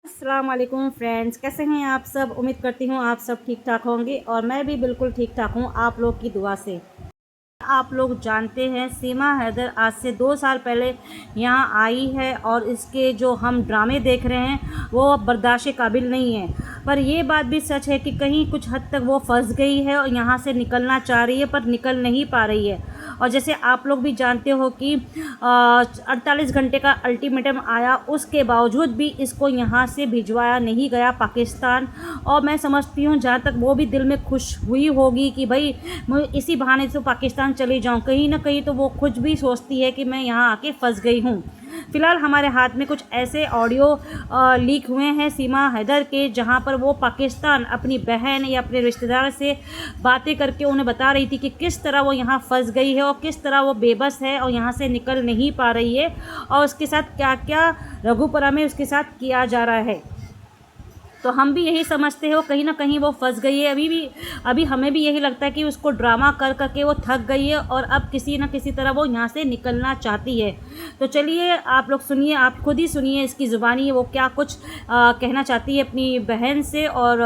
अस्सलाम वालेकुम फ्रेंड्स, कैसे हैं आप सब। उम्मीद करती हूँ आप सब ठीक ठाक होंगे और मैं भी बिल्कुल ठीक ठाक हूँ आप लोग की दुआ से। आप लोग जानते हैं सीमा हैदर आज से 2 साल पहले यहाँ आई है और इसके जो हम ड्रामे देख रहे हैं वो अब बर्दाश्त के काबिल नहीं है। पर ये बात भी सच है कि कहीं कुछ हद तक वो फंस गई है और यहाँ से निकलना चाह रही है पर निकल नहीं पा रही है। और जैसे आप लोग भी जानते हो कि 48 घंटे का अल्टीमेटम आया, उसके बावजूद भी इसको यहाँ से भिजवाया नहीं गया पाकिस्तान। और मैं समझती हूँ जहाँ तक वो भी दिल में खुश हुई होगी कि भाई मैं इसी बहाने से पाकिस्तान चली जाऊँ, कहीं ना कहीं तो वो खुद भी सोचती है कि मैं यहाँ आके फंस गई हूँ। फ़िलहाल हमारे हाथ में कुछ ऐसे ऑडियो लीक हुए हैं सीमा हैदर के, जहां पर वो पाकिस्तान अपनी बहन या अपने रिश्तेदार से बातें करके उन्हें बता रही थी कि किस तरह वो यहाँ फंस गई है और किस तरह वो बेबस है और यहाँ से निकल नहीं पा रही है और उसके साथ क्या क्या रघुपुरा में उसके साथ किया जा रहा है। तो हम भी यही समझते हो कहीं ना कहीं वो फंस गई है। अभी हमें भी यही लगता है कि उसको ड्रामा कर करके वो थक गई है और अब किसी न किसी तरह वो यहाँ से निकलना चाहती है। तो चलिए आप लोग सुनिए, आप खुद ही सुनिए इसकी ज़ुबानी वो क्या कुछ कहना चाहती है अपनी बहन से। और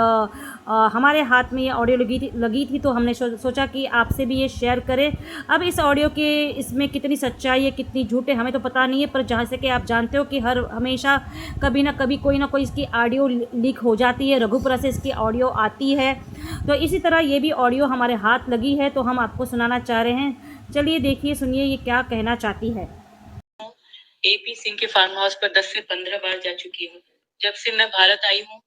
हमारे हाथ में ये ऑडियो लगी थी तो हमने सोचा कि आपसे भी ये शेयर करें। अब इस ऑडियो के इसमें कितनी सच्चाई है कितनी झूठ है हमें तो पता नहीं है, पर जहाँ से कि आप जानते हो कि हर हमेशा कभी ना कभी कोई ना कोई इसकी ऑडियो लीक हो जाती है, रघुपुरा से इसकी ऑडियो आती है। तो इसी तरह ये भी ऑडियो हमारे हाथ लगी है तो हम आपको सुनाना चाह रहे हैं। चलिए देखिए सुनिए ये क्या कहना चाहती है। एपी सिंह के फार्म हाउस पर 10 से 15 बार जा चुकी हूँ। जब से मैं भारत आई हूँ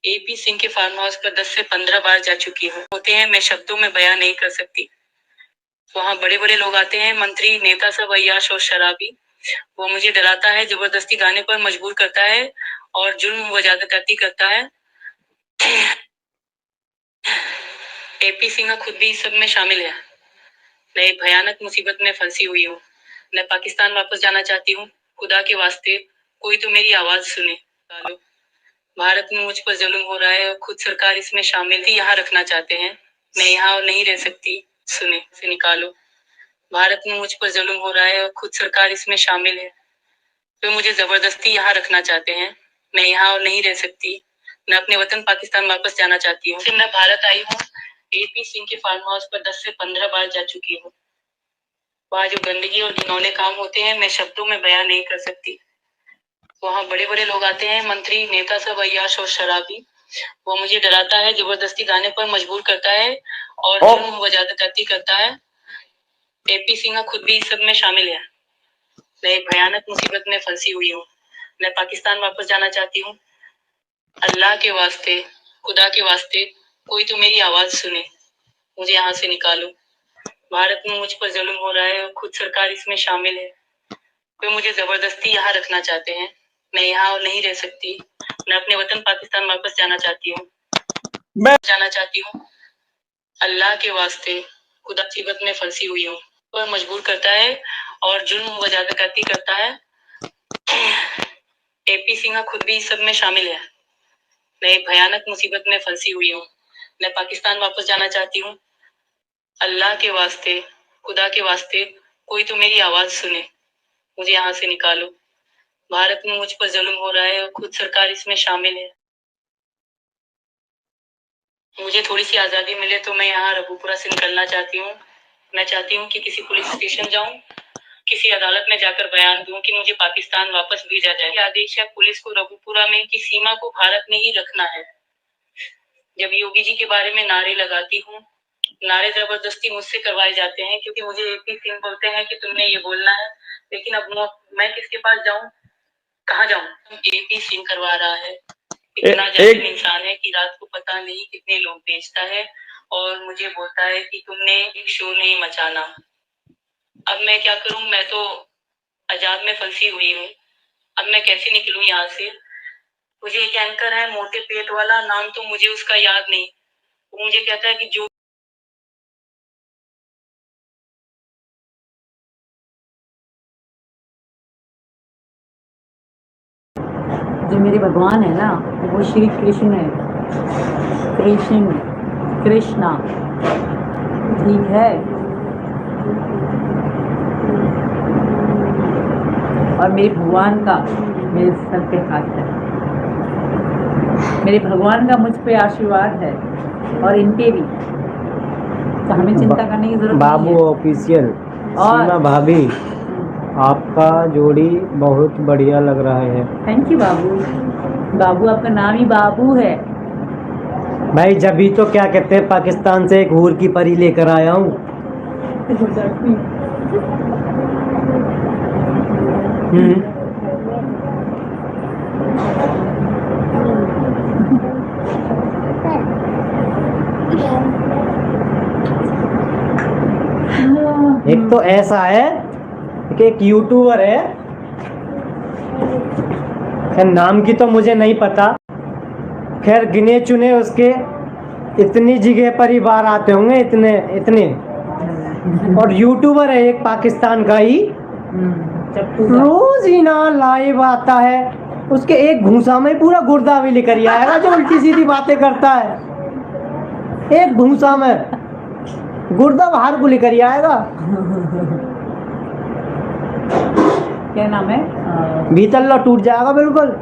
एपी सिंह के फार्म हाउस पर 10 से 15 बार जा चुकी हूँ। होते हैं मैं शब्दों में बयान नहीं कर सकती। वहाँ बड़े बड़े लोग आते हैं, मंत्री, नेता, सब अय्याश और शराबी। वो मुझे डराता है, जबरदस्ती गाने पर मजबूर करता है और जुर्म व ज्यादती करता है। एपी सिंह खुद भी सब में शामिल है। मैं एक भयानक मुसीबत में फंसी हुई हूँ। मैं पाकिस्तान वापस जाना चाहती हूँ। खुदा के वास्ते कोई तो मेरी आवाज सुने। भारत में मुझ पर जुल्म हो रहा है और खुद सरकार इसमें शामिल थी, यहाँ रखना चाहते हैं। मैं यहाँ नहीं रह सकती, सुने से निकालो। भारत में मुझ पर जुल्म हो रहा है और खुद सरकार इसमें शामिल है, तो मुझे जबरदस्ती यहाँ रखना चाहते हैं। मैं यहाँ और नहीं रह सकती। मैं अपने वतन पाकिस्तान वापस जाना चाहती हूँ। मैं भारत आई हूँ एपी सिंह के फार्म हाउस पर 10 से 15 बार जा चुकी हूँ। वहाँ जो गंदगी और घिनौने काम होते हैं मैं शब्दों में बयान नहीं कर सकती। वहाँ बड़े बड़े लोग आते हैं, मंत्री, नेता, सब अय्याश और शराबी। वो मुझे डराता है, जबरदस्ती गाने पर मजबूर करता है और जुर्म व ज्यादती करता है। एपी सिंह खुद भी इस सब में शामिल है। मैं एक भयानक मुसीबत में फंसी हुई हूँ। मैं पाकिस्तान वापस जाना चाहती हूँ। अल्लाह के वास्ते, खुदा के वास्ते कोई तो मेरी आवाज सुने, मुझे यहाँ से निकालो। भारत में मुझ पर जुल्म हो रहा है और खुद सरकार इसमें शामिल है, तो मुझे जबरदस्ती यहाँ रखना चाहते हैं। मैं यहाँ और नहीं रह सकती। मैं अपने वतन पाकिस्तान वापस जाना चाहती हूँ। मैं जाना चाहती हूँ। अल्लाह के वास्ते खुदा मुसीबत में फंसी हुई हूँ, पर मजबूर करता है और जुल्म व ज्यादती करता है। एपी सिंह खुद भी इस सब में शामिल है। मैं एक भयानक मुसीबत में फंसी हुई हूँ। मैं पाकिस्तान वापस जाना चाहती हूँ। अल्लाह के वास्ते, खुदा के वास्ते कोई तो मेरी आवाज सुने, मुझे यहाँ से निकालो। भारत में मुझ पर जुल्म हो रहा है और खुद सरकार इसमें शामिल है। मुझे थोड़ी सी आजादी मिले तो मैं यहाँ रघुपुरा से निकलना चाहती हूँ। मैं चाहती हूँ कि किसी पुलिस स्टेशन जाऊँ, किसी अदालत में जाकर बयान दूं कि मुझे पाकिस्तान वापस भेजा जाए। आदेश है पुलिस को रघुपुरा में कि सीमा को भारत में ही रखना है। जब योगी जी के बारे में नारे लगाती हूँ, नारे जबरदस्ती मुझसे करवाए जाते हैं क्योंकि मुझे एपी सिंह बोलते हैं कि तुमने ये बोलना है। लेकिन अब मैं किसके पास जाऊं, कहाँ जाऊं? एपी सिंह करवा रहा है। इतना जालिम इंसान है कि रात को पता नहीं कितने लोग बेचता है और मुझे बोलता है कि तुमने एक शो नहीं मचाना। अब मैं क्या करूं, मैं तो आजाद में फंसी हुई हूँ। अब मैं कैसे निकलूं यहाँ से? मुझे एक एंकर है मोटे पेट वाला, नाम तो मुझे उसका याद नहीं। वो मुझे कहता है कि जो जो मेरे भगवान है ना वो श्री कृष्ण है, कृष्णा, ठीक है। और मेरे भगवान का मेरे सर पे हाथ है। मेरे भगवान का मुझ पे आशीर्वाद है और इन पे भी, तो हमें चिंता करने की जरूरत बाबू नहीं है। ऑफिशियल और- सीमा भाभी, आपका जोड़ी बहुत बढ़िया लग रहा है। थैंक यू बाबू। बाबू आपका नाम ही बाबू है। भाई जब भी तो क्या कहते हैं, पाकिस्तान से एक हूर की परी लेकर आया हूँ। एक तो ऐसा है कि एक यूट्यूबर है, खैर नाम की तो मुझे नहीं पता, खैर गिने चुने उसके इतनी जगह पर ही बाहर आते होंगे, इतने इतने। और यूट्यूबर है एक पाकिस्तान का ही, रोज ही ना लाइव आता है, उसके एक घूसा में पूरा गुर्दा भी लेकर ही आएगा जो उल्टी सीधी बातें करता है। एक घूसा में गुर्दा बाहर को लेकर ही आएगा। क्या नाम है? भीतल्ला टूट जाएगा बिल्कुल।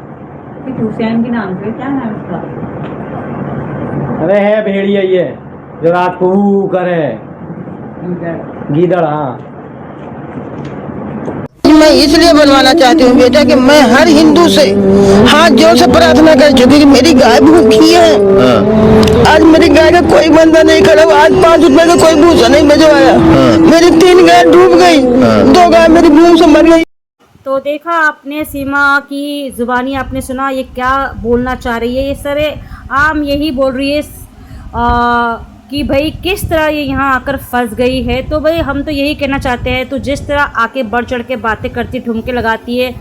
हुसैन के नाम से, क्या नाम है उसका? अरे है भेड़िया ये जो रात को ऊ करे, गीदड़। हाँ मैं इसलिए बनवाना चाहती हूँ बेटा कि मैं हर हिंदू से हाथ जोड़ से प्रार्थना कर चुकी कि मेरी गाय भूखी है। आज मेरी गाय का कोई बंदा नहीं खड़ा, आज 5 रुपए का कोई भूसा नहीं भिजवाया। मेरी 3 गाय डूब गई, 2 गाय मेरी भूख से मर गई। तो देखा आपने सीमा की जुबानी, आपने सुना ये क्या बोलना चाह रही है। ये सरे आम यही बोल रही है कि भाई किस तरह ये यहाँ आकर फंस गई है। तो भाई हम तो यही कहना चाहते हैं, तो जिस तरह आके बढ़ चढ़ के बातें करती, ठुमके लगाती है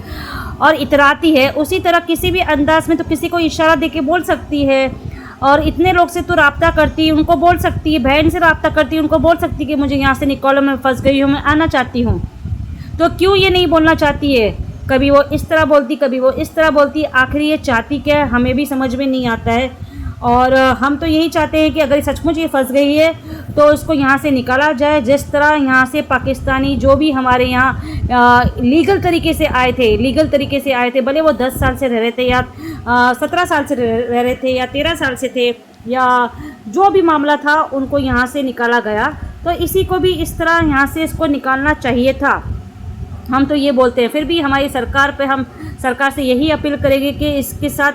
और इतराती है, उसी तरह किसी भी अंदाज में तो किसी को इशारा देके बोल सकती है। और इतने लोग से तो रब्ता करती है, उनको बोल सकती है, बहन से रब्ता करती है, उनको बोल सकती है कि मुझे यहाँ से निकालो, मैं फंस गई हूँ, मैं आना चाहती हूँ। तो क्यों ये नहीं बोलना चाहती है? कभी वो इस तरह बोलती, कभी वो इस तरह बोलती, आखिर ये चाहती क्या है हमें भी समझ में नहीं आता है। और हम तो यही चाहते हैं कि अगर सचमुच ये फंस गई है तो इसको यहाँ से निकाला जाए। जिस तरह यहाँ से पाकिस्तानी जो भी हमारे यहाँ लीगल तरीके से आए थे, भले वो 10 साल से रह रहे थे या 17 साल से रह रहे थे या 13 साल से थे, या जो भी मामला था, उनको यहाँ से निकाला गया। तो इसी को भी इस तरह यहाँ से इसको निकालना चाहिए था। हम तो ये बोलते हैं, फिर भी हमारी सरकार पे हम सरकार से यही अपील करेंगे कि इसके साथ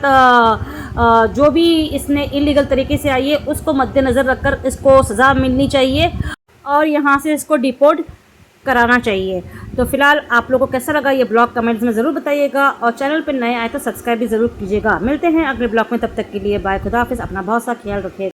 जो भी इसने इलीगल तरीके से आई है उसको मद्देनज़र रखकर इसको सज़ा मिलनी चाहिए और यहाँ से इसको डिपोर्ट कराना चाहिए। तो फिलहाल आप लोगों को कैसा लगा ये ब्लॉग कमेंट्स में ज़रूर बताइएगा और चैनल पर नए आए तो सब्सक्राइब भी ज़रूर कीजिएगा। मिलते हैं अगले ब्लॉग में, तब तक के लिए बाय, खुदा हाफिज़, अपना बहुत सा ख्याल रखिएगा।